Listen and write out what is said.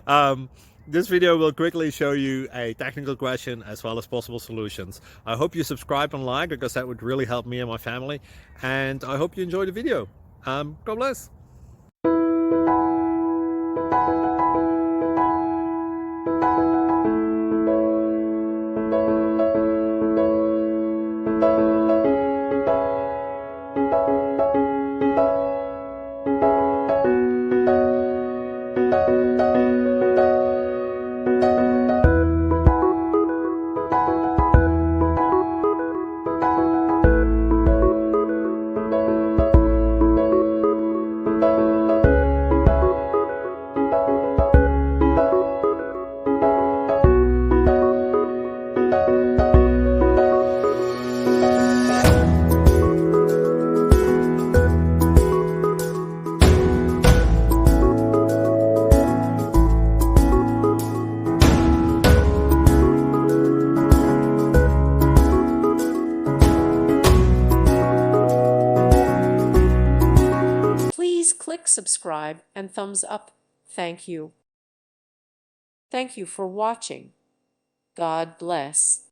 um, this video will quickly show you a technical question as well as possible solutions. I hope you subscribe and like because that would really help me and my family. And I hope you enjoy the video. God bless. Please click subscribe and thumbs up. Thank you. Thank you for watching. God bless.